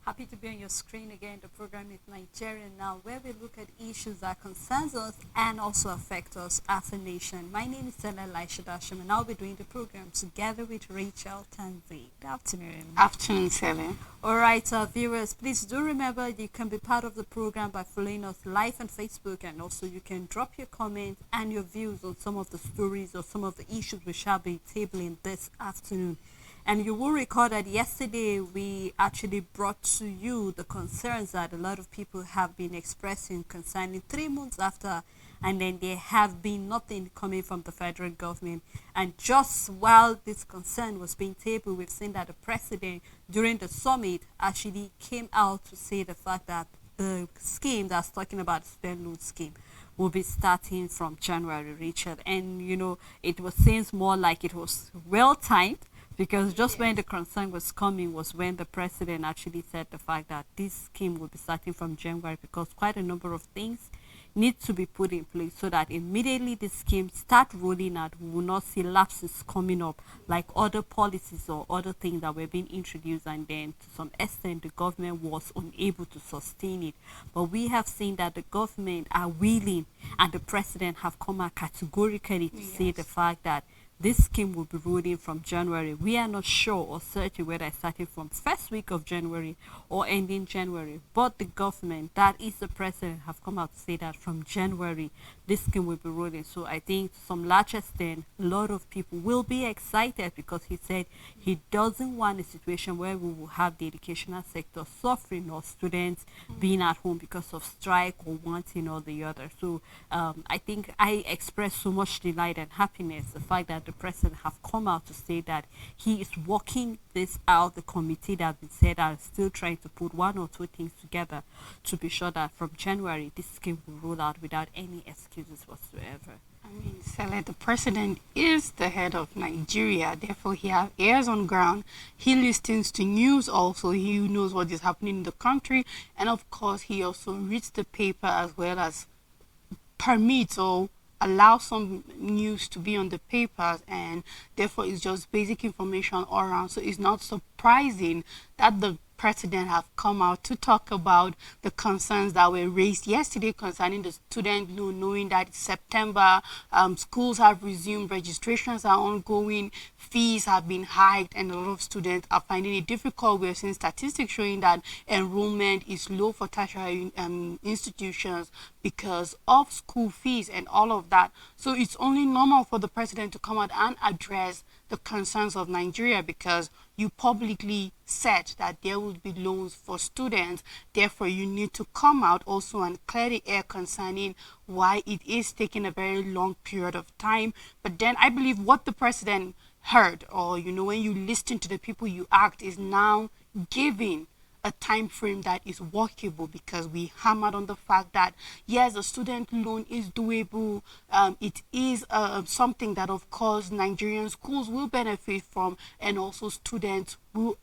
Happy to be on your screen again. The program is Nigeria Now, where we look at issues that concerns us and also affect us as a nation. My name is Stella Elisha Dasham, and I'll be doing the program together with Rachel Tanzi. Good afternoon. Afternoon, Sally. All right, viewers, please do remember you can be part of the program by following us live on Facebook, and also you can drop your comments and your views on some of the stories or some of the issues we shall be tabling this afternoon. And you will recall that yesterday we actually brought to you the concerns that a lot of people have been expressing concerning 3 months after, and then there have been nothing coming from the federal government. And just while this concern was being tabled, we've seen that the president during the summit actually came out to say the fact that the scheme that's talking about the student loan scheme will be starting from January, Rachel. And it was seems more like it was well timed, because just when the concern was coming was when the president actually said the fact that this scheme will be starting from January, because quite a number of things need to be put in place so that immediately the scheme start rolling out, we will not see lapses coming up like other policies or other things that were being introduced, and then to some extent the government was unable to sustain it. But we have seen that the government are willing, and the president have come out categorically to say the fact that this scheme will be rolling from January. We are not sure or certain whether it's starting from first week of January or ending January. But the government, that is the president, have come out to say that from January this scheme will be rolling. So I think to some large extent, a lot of people will be excited, because he said he doesn't want a situation where we will have the educational sector suffering or students being at home because of strike or one thing or the other. So I think I express so much delight and happiness the fact that the president have come out to say that he is working this out. The committee that have been said are still trying to put one or two things together to be sure that from January this scheme will roll out without any excuses whatsoever. I mean, Sally, the president is the head of Nigeria, therefore he has ears on ground. He listens to news also. He knows what is happening in the country, and of course he also reads the paper as well as permits or allow some news to be on the papers, and therefore it's just basic information all around. So it's not surprising that the president have come out to talk about the concerns that were raised yesterday concerning the student loan, knowing that September, schools have resumed, registrations are ongoing, fees have been hiked, and a lot of students are finding it difficult. We're seeing statistics showing that enrollment is low for tertiary institutions because of school fees and all of that. So it's only normal for the president to come out and address the concerns of Nigeria, because you publicly said that there will be loans for students. Therefore, you need to come out also and clear the air concerning why it is taking a very long period of time. But then I believe what the president heard, or when you listen to the people you act, is now giving a time frame that is workable, because we hammered on the fact that yes, the student loan is doable. It is something that of course Nigerian schools will benefit from, and also students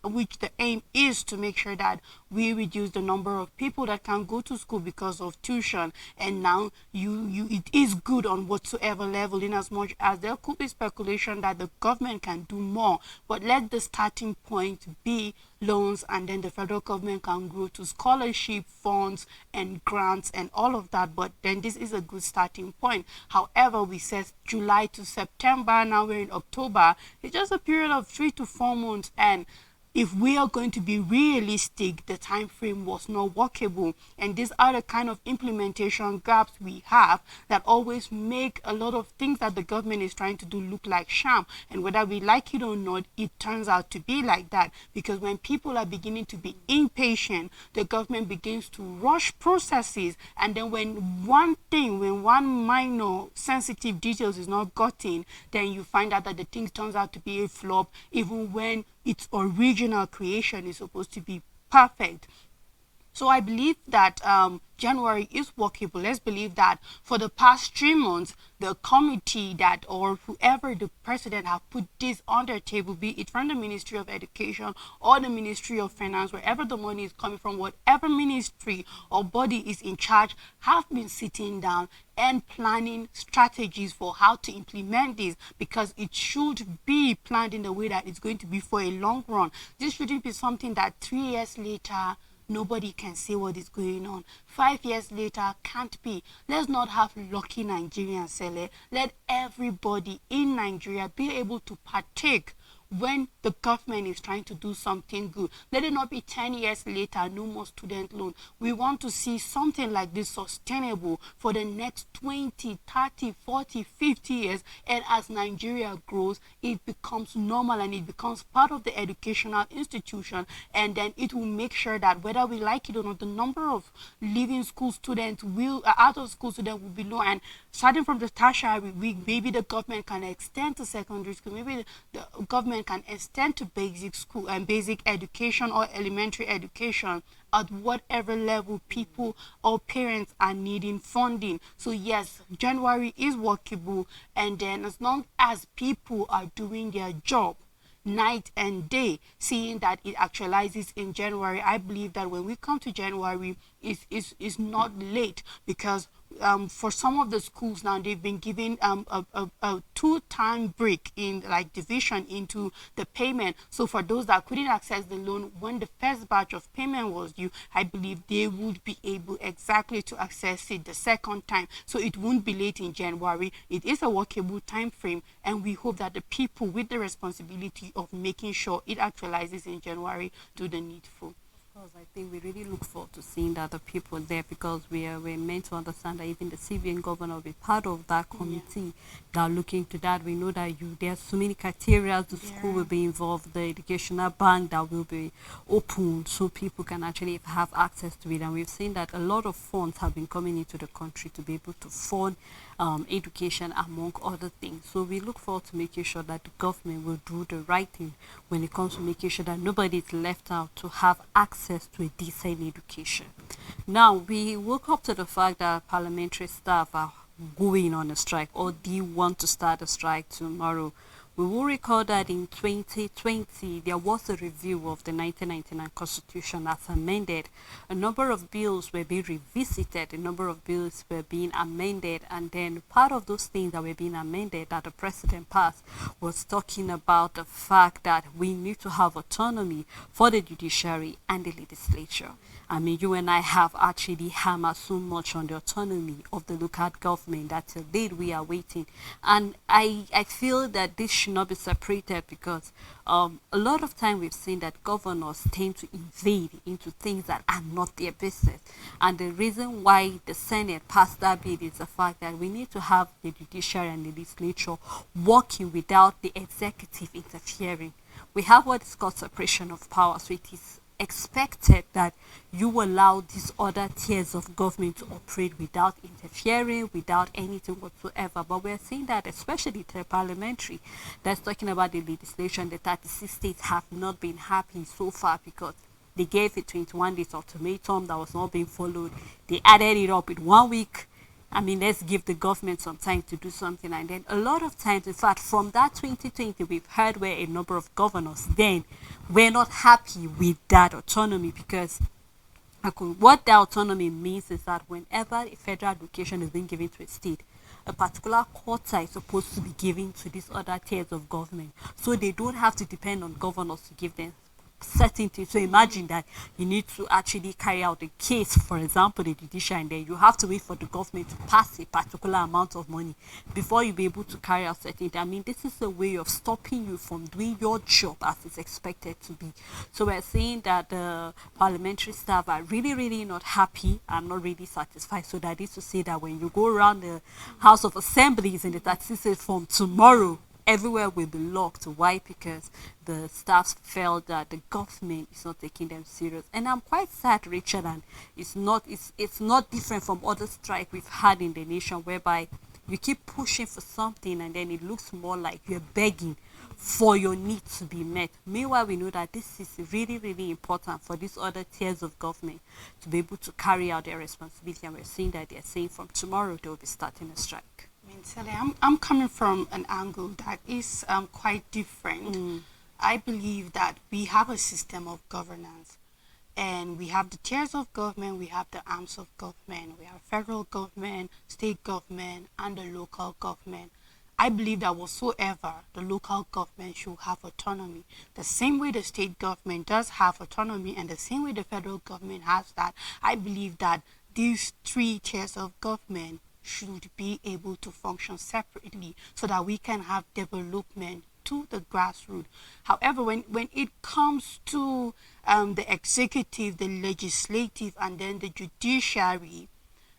which the aim is to make sure that we reduce the number of people that can go to school because of tuition. And now it is good on whatsoever level, in as much as there could be speculation that the government can do more, but let the starting point be loans, and then the federal government can grow to scholarship funds and grants and all of that. But then this is a good starting point. However, we said July to September, now we're in October. It's just a period of 3 to 4 months, and if we are going to be realistic, the time frame was not workable. And these are the kind of implementation gaps we have that always make a lot of things that the government is trying to do look like sham. And whether we like it or not, it turns out to be like that, because when people are beginning to be impatient, the government begins to rush processes. And then when one minor sensitive details is not gotten, then you find out that the thing turns out to be a flop, even when its original creation is supposed to be perfect. So I believe that January is workable. Let's believe that for the past 3 months, the committee that, or whoever the president have put this on their table, be it from the Ministry of Education or the Ministry of Finance, wherever the money is coming from, whatever ministry or body is in charge, have been sitting down and planning strategies for how to implement this, because it should be planned in a way that it's going to be for a long run. This shouldn't be something that 3 years later nobody can say what is going on. 5 years later can't be. Let's not have lucky Nigerians, Sele. Let everybody in Nigeria be able to partake when the government is trying to do something good. Let it not be 10 years later, no more student loan. We want to see something like this sustainable for the next 20, 30, 40, 50 years. And as Nigeria grows, it becomes normal and it becomes part of the educational institution. And then it will make sure that whether we like it or not, the number of leaving school students will, out of school students will be low. And starting from the tertiary, maybe the government can extend to secondary school. Maybe the government can extend to basic school and basic education or elementary education at whatever level people or parents are needing funding. So yes, January is workable, and then as long as people are doing their job night and day, seeing that it actualizes in January, I believe that when we come to January, is not late, because for some of the schools now, they've been given a 2-time break in like division into the payment. So for those that couldn't access the loan when the first batch of payment was due, I believe they would be able exactly to access it the second time. So it won't be late in January. It is a workable time frame, and we hope that the people with the responsibility of making sure it actualizes in January do the needful. I think we really look forward to seeing that the people there, because we're meant to understand that even the CBN governor will be part of that committee that are looking to that. We know that there's so many criteria. The school will be involved, the educational bank that will be open so people can actually have access to it. And we've seen that a lot of funds have been coming into the country to be able to fund education, among other things. So we look forward to making sure that the government will do the right thing when it comes to making sure that nobody is left out to have access to a decent education. Now, we woke up to the fact that parliamentary staff are going on a strike, or they want to start a strike tomorrow. We will recall that in 2020, there was a review of the 1999 Constitution as amended. A number of bills were being revisited, a number of bills were being amended, and then part of those things that were being amended that the president passed was talking about the fact that we need to have autonomy for the judiciary and the legislature. I mean, you and I have actually hammered so much on the autonomy of the local government that till date we are waiting. And I feel that this should not be separated, because a lot of time we've seen that governors tend to invade into things that are not their business. And the reason why the Senate passed that bill is the fact that we need to have the judiciary and the legislature working without the executive interfering. We have what is called separation of powers, so it is expected that you allow these other tiers of government to operate without interfering, without anything whatsoever. But we're seeing that, especially the parliamentary, that's talking about the legislation, the 36 states have not been happy so far, because they gave it 21 days ultimatum that was not being followed. They added it up with 1 week. I mean, let's give the government some time to do something. And then a lot of times, in fact, from that 2020, we've heard where a number of governors then were not happy with that autonomy, because what that autonomy means is that whenever a federal education is being given to a state, a particular quota is supposed to be given to these other tiers of government, so they don't have to depend on governors to give them certainty. So imagine that you need to actually carry out a case, for example, the judiciary, and then you have to wait for the government to pass a particular amount of money before you be able to carry out certainty. I mean, this is a way of stopping you from doing your job as it's expected to be. So we're saying that the parliamentary staff are really not happy and not really satisfied. So that is to say that when you go around the House of Assemblies in the 36 form tomorrow, everywhere will be locked. Why? Because the staff felt that the government is not taking them serious. And I'm quite sad, Richard, and it's not different from other strike we've had in the nation, whereby you keep pushing for something and then it looks more like you're begging for your needs to be met. Meanwhile, we know that this is really important for these other tiers of government to be able to carry out their responsibility, and we're seeing that they're saying from tomorrow they'll be starting a strike. Sally, I'm coming from an angle that is quite different. I believe that we have a system of governance, and we have the tiers of government, we have the arms of government, we have federal government, state government, and the local government. I believe that whatsoever the local government should have autonomy, the same way the state government does have autonomy and the same way the federal government has that, I believe that these three tiers of government should be able to function separately so that we can have development to the grassroots. However, when it comes to the executive, the legislative, and then the judiciary,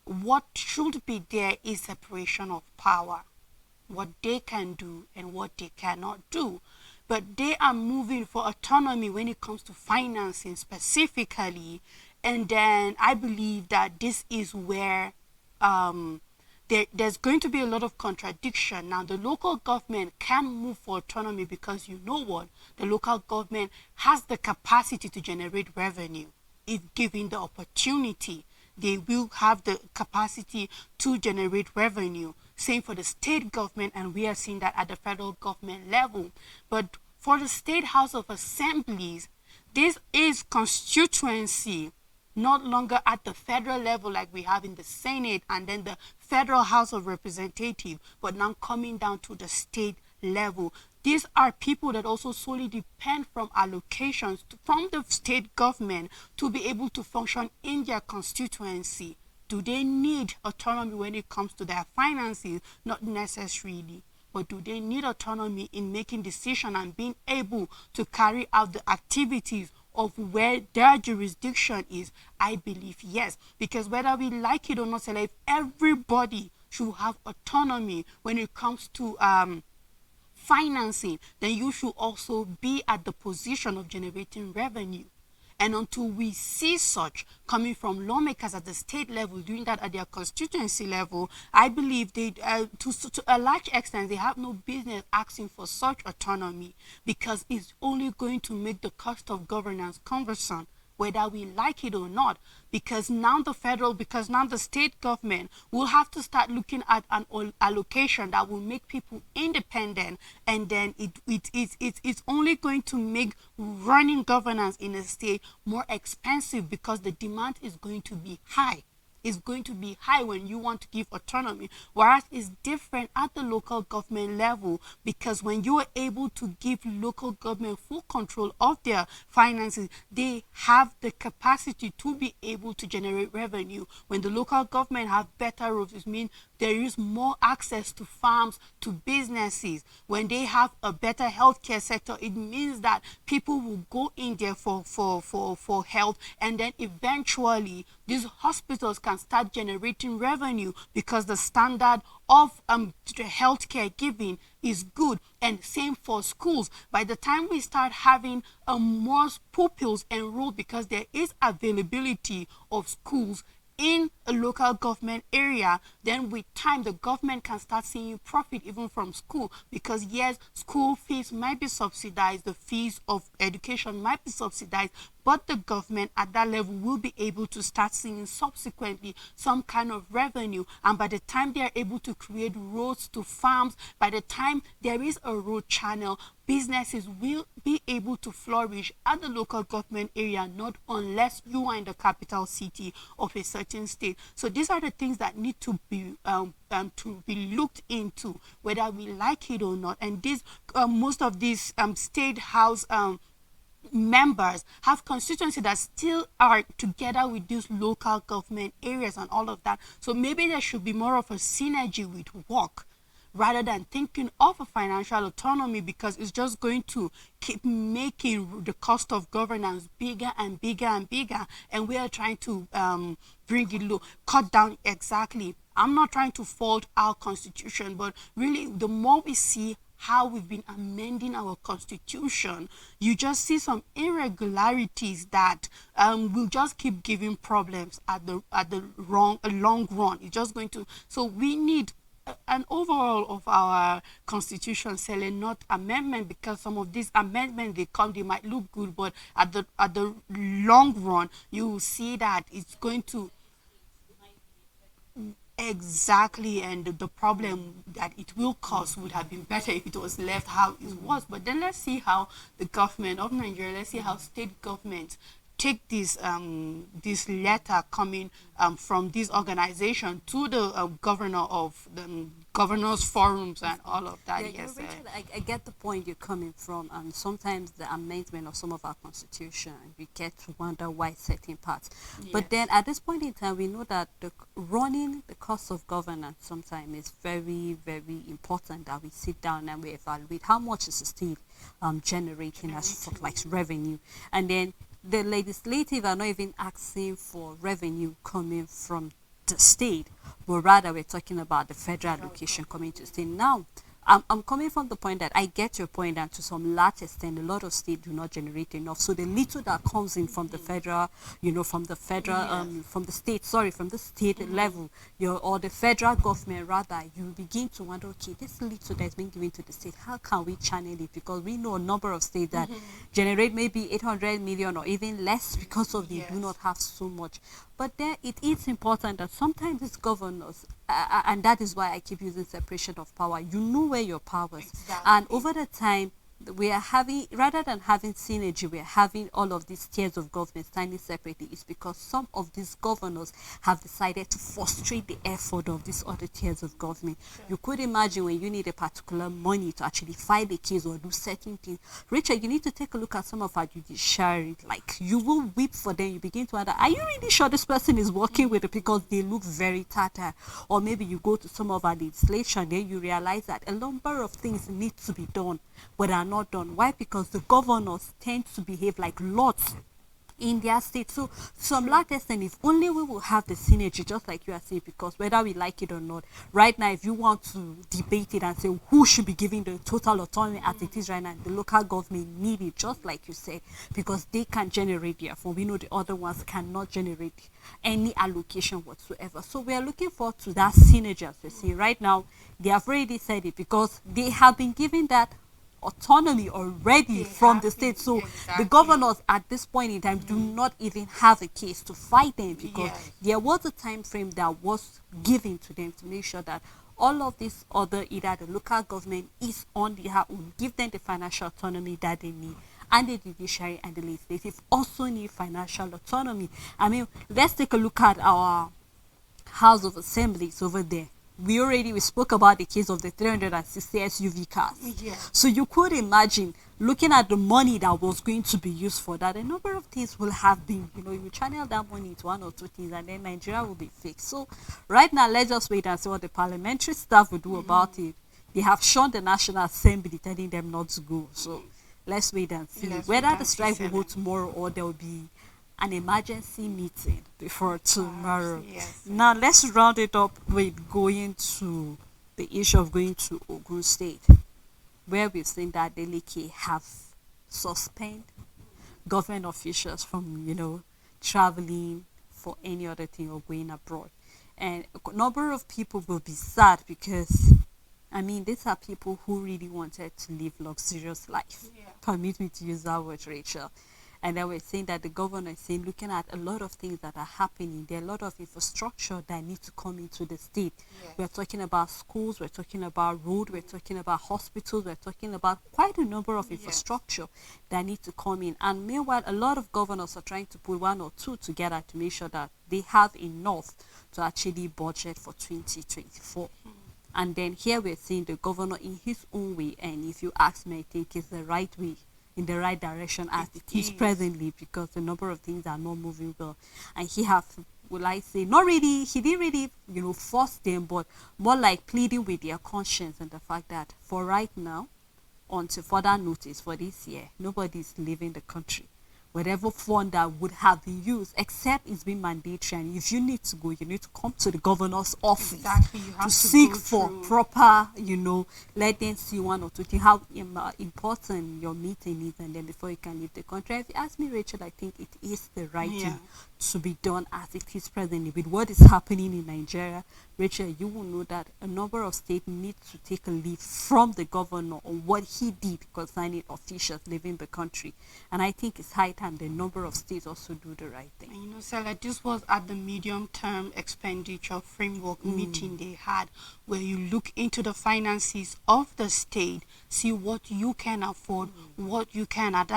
what should be there is separation of power, what they can do and what they cannot do. But they are moving for autonomy when it comes to financing specifically. And then I believe that this is where there's going to be a lot of contradiction. Now, the local government can move for autonomy because you know what? The local government has the capacity to generate revenue if given the opportunity. They will have the capacity to generate revenue. Same for the state government, and we are seeing that at the federal government level. But for the State House of Assemblies, this is constituency, not longer at the federal level like we have in the Senate and then the Federal House of Representatives, but now coming down to the state level. These are people that also solely depend from allocations from the state government to be able to function in their constituency. Do they need autonomy when it comes to their finances? Not necessarily. But do they need autonomy in making decisions and being able to carry out the activities of where their jurisdiction is? I believe yes. Because whether we like it or not, if everybody should have autonomy when it comes to financing, then you should also be at the position of generating revenue. And until we see such coming from lawmakers at the state level, doing that at their constituency level, I believe they, to a large extent, they have no business asking for such autonomy, because it's only going to make the cost of governance cumbersome, whether we like it or not, because now the state government will have to start looking at an allocation that will make people independent, and then it's only going to make running governance in a state more expensive, because the demand is going to be high. Is going to be high when you want to give autonomy, whereas it's different at the local government level, because when you are able to give local government full control of their finances, they have the capacity to be able to generate revenue. When the local government have better roads, it means there is more access to farms, to businesses. When they have a better healthcare sector, it means that people will go in there for health, and then eventually these hospitals can start generating revenue because the standard of healthcare giving is good. And same for schools. By the time we start having more pupils enrolled, because there is availability of schools in a local government area, then with time the government can start seeing profit even from school, because yes, school fees might be subsidized, the fees of education might be subsidized, but the government at that level will be able to start seeing subsequently some kind of revenue. And by the time they are able to create roads to farms, by the time there is a road channel, businesses will be able to flourish at the local government area, not unless you are in the capital city of a certain state. So these are the things that need to be looked into, whether we like it or not. And this most of these state house members have constituency that still are together with these local government areas and all of that. So maybe there should be more of a synergy with work, rather than thinking of a financial autonomy, because it's just going to keep making the cost of governance bigger and bigger and bigger, and we are trying to bring it low, cut down. Exactly. I'm not trying to fault our constitution, but really the more we see how we've been amending our constitution, you just see some irregularities that will just keep giving problems at the long run. It's just going to, so we need an overall of our constitution, selling not amendment, because some of these amendments they might look good, but at the long run you will see that it's going to exactly, and the problem that it will cause would have been better if it was left how it was. But then let's see how the government of Nigeria, let's see how state governments take this letter coming from this organization to the governor of the governors forums and all of that. Yeah, Yes, Rachel, I get the point you're coming from, and sometimes the amendment of some of our constitution, we get to wonder why certain parts. But then at this point in time, we know that running the cost of governance sometimes is very, very important that we sit down and we evaluate how much is the state generating as for like revenue, and then the legislative are not even asking for revenue coming from the state, but rather we're talking about the federal allocation coming to the state. Now, I'm coming from the point that I get your point, and to some large extent, a lot of states do not generate enough. So the little that comes in from the federal, from the federal, from the state, from the state level, or the federal government rather, you begin to wonder, okay, this little that's been given to the state, how can we channel it? Because we know a number of states that generate maybe 800 million or even less because of they do not have so much. But then it is important that sometimes these governors, and that is why I keep using separation of power, you know where your powers. Exactly. And over the time, we are having, rather than having synergy, we are having all of these tiers of government standing separately. It's because some of these governors have decided to frustrate the effort of these other tiers of government. You could imagine when you need a particular money to actually file a case or do certain things. Richard, you need to take a look at some of our judiciary. Like, you will weep for them. You begin to wonder, are you really sure this person is working with it? Because they look very tattered. Or maybe you go to some of our legislation, then you realize that a number of things need to be done, but are not done. Why? Because the governors tend to behave like lords in their state. So some large extent, if only we will have the synergy, just like you are saying, because whether we like it or not, right now, if you want to debate it and say who should be giving the total autonomy as it is right now, the local government need it, just like you said, because they can generate their fund. We know the other ones cannot generate any allocation whatsoever. So we are looking forward to that synergy, as we see right now. They have already said it because they have been given that autonomy already from the state. So the governors at this point in time do not even have a case to fight them, because there was a time frame that was given to them to make sure that all of this other, either the local government is on their own, give them the financial autonomy that they need, and the judiciary and the legislative also need financial autonomy. I mean, let's take a look at our House of Assemblies over there. We spoke about the case of the 360 SUV cars. So you could imagine, looking at the money that was going to be used for that, a number of things will have been, you channel that money into one or two things, and then Nigeria will be fixed. So right now, let's just wait and see what the parliamentary staff will do about it. They have shown the National Assembly telling them not to go. So let's wait and see whether the strike will go tomorrow or there will be an emergency meeting before tomorrow. Now let's round it up with going to the issue of going to Ogun State, where we've seen that Deleke have suspended government officials from, traveling for any other thing or going abroad. And a number of people will be sad because, I mean, these are people who really wanted to live luxurious life. Permit me to use that word, Rachel. And then we're saying that the governor is saying, looking at a lot of things that are happening, there are a lot of infrastructure that need to come into the state. We're talking about schools, we're talking about road, we're talking about hospitals, we're talking about quite a number of infrastructure that need to come in. And meanwhile, a lot of governors are trying to put one or two together to make sure that they have enough to actually budget for 2024. And then here we're seeing the governor in his own way, and if you ask me, I think it's the right way, in the right direction as it is presently, because the number of things are not moving well. And he have, will I say, not really, he didn't really, force them, but more like pleading with their conscience and the fact that for right now, until further notice for this year, nobody is leaving the country. Whatever fund that would have been used, except it's been mandatory, and if you need to go, you need to come to the governor's office You have to seek for proper, let them see one or two things, how important your meeting is, and then before you can leave the country. If you ask me, Rachel, I think it is the right thing to be done as it is presently. With what is happening in Nigeria, Rachel, you will know that a number of states need to take a leave from the governor on what he did concerning officials leaving the country. And I think it's high time the number of states also do the right thing. And Stella, this was at the medium-term expenditure framework meeting they had, where you look into the finances of the state, see what you can afford, what you can at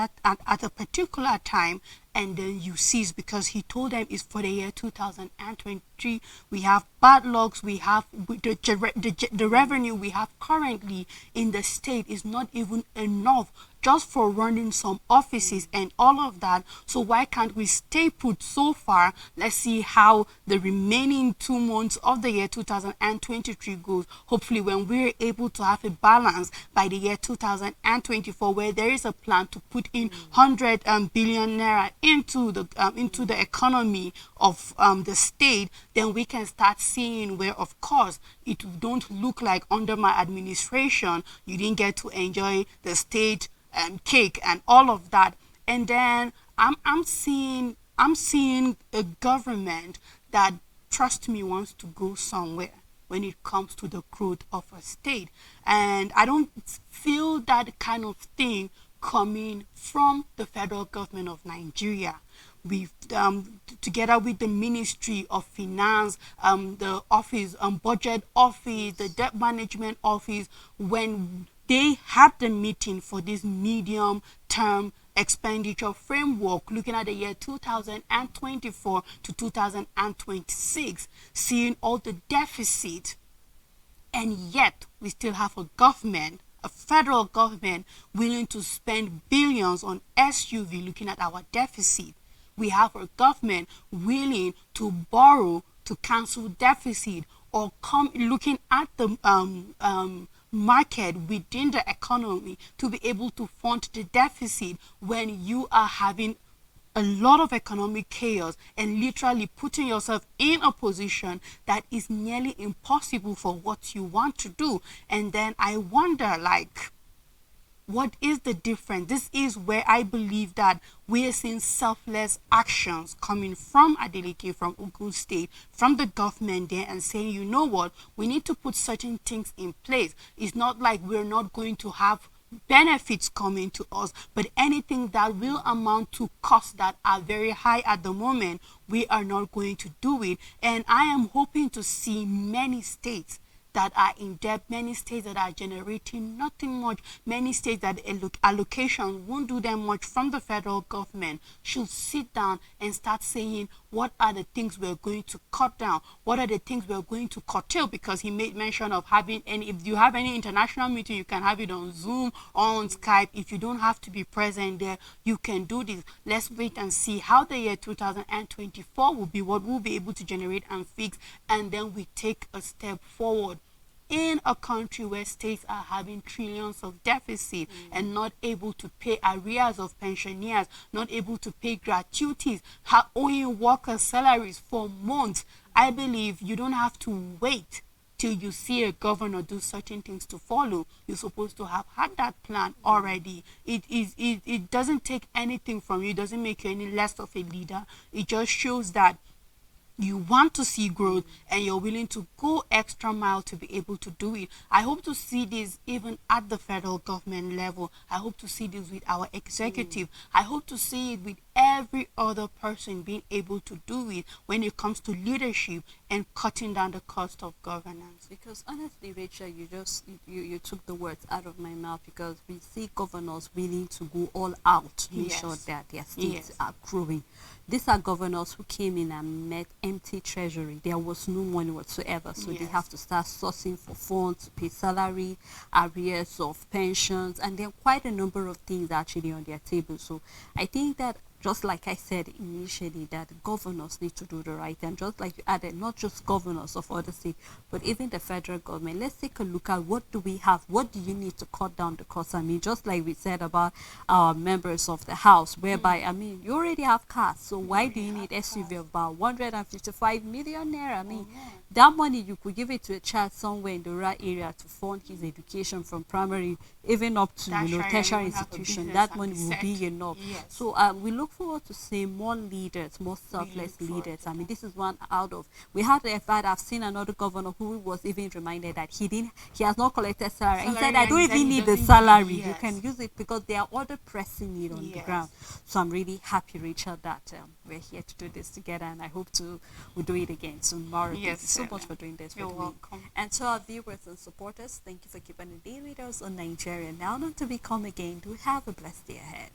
a particular time, and then you cease, because he told them it's for the year 2023. We have bad lucks, we have the revenue we have currently in the state is not even enough just for running some offices and all of that. So why can't we stay put so far? Let's see how the remaining 2 months of the year 2023 goes. Hopefully when we're able to have a balance by the year 2024, where there is a plan to put in 100 billion naira into the economy of the state, then we can start seeing where, of course, it don't look like under my administration you didn't get to enjoy the state cake and all of that. And then I'm seeing a government that, trust me, wants to go somewhere when it comes to the growth of a state. And I don't feel that kind of thing coming from the federal government of Nigeria. We've together with the Ministry of Finance, the office, budget office, the debt management office, when they had the meeting for this medium term expenditure framework looking at the year 2024 to 2026, seeing all the deficit, and yet we still have a government, a federal government, willing to spend billions on SUV looking at our deficit. We have a government willing to borrow to cancel deficit, or come looking at the market within the economy to be able to fund the deficit, when you are having a lot of economic chaos and literally putting yourself in a position that is nearly impossible for what you want to do. And then I wonder, like, what is the difference? This is where I believe that we are seeing selfless actions coming from Adeleke, from Ogun State, from the government there, and saying, you know what, we need to put certain things in place. It's not like we're not going to have benefits coming to us, but anything that will amount to costs that are very high at the moment, we are not going to do it. And I am hoping to see many states that are in debt, many states that are generating nothing much, many states that allocation won't do them much from the federal government, should sit down and start saying, what are the things we're going to cut down? What are the things we're going to curtail? Because he made mention of having any, if you have any international meeting, you can have it on Zoom or on Skype. If you don't have to be present there, you can do this. Let's wait and see how the year 2024 will be, what we'll be able to generate and fix, and then we take a step forward. In a country where states are having trillions of deficit and not able to pay arrears of pensioners, not able to pay gratuities, owing workers salaries for months, I believe you don't have to wait till you see a governor do certain things to follow. You're supposed to have had that plan already. It doesn't take anything from you. It doesn't make you any less of a leader. It just shows that you want to see growth and you're willing to go extra mile to be able to do it. I hope to see this even at the federal government level. I hope to see this with our executive. I hope to see it with every other person being able to do it when it comes to leadership and cutting down the cost of governance. Because honestly, Rachel, you took the words out of my mouth, because we see governors willing to go all out to make sure that their states are growing. These are governors who came in and met empty treasury. There was no money whatsoever. So they have to start sourcing for funds to pay salary, arrears of pensions, and there are quite a number of things actually on their table. So I think that, just like I said initially, that governors need to do the right thing. Just like you added, not just governors of other states, but even the federal government. Let's take a look at what do we have? What do you need to cut down the cost? I mean, just like we said about our members of the House, whereby, I mean, you already have cars. So why do you need SUV of about 155 million naira? I mean, that money, you could give it to a child somewhere in the rural area to fund his education from primary, even up to tertiary institution. That money will be enough. So we look forward to seeing more leaders, more selfless leaders. I mean, this is one out of, we had a fact, I've seen another governor who was even reminded that he has not collected salary. He said, I don't even need the salary. You can use it because there are other pressing need on the ground. So I'm really happy, Rachel, that we're here to do this together, and I hope we'll do it again tomorrow. Thank you so much for doing this with me. And to our viewers and supporters, thank you for keeping the day with us on Nigeria Now. Not to be come again. Do have a blessed day ahead.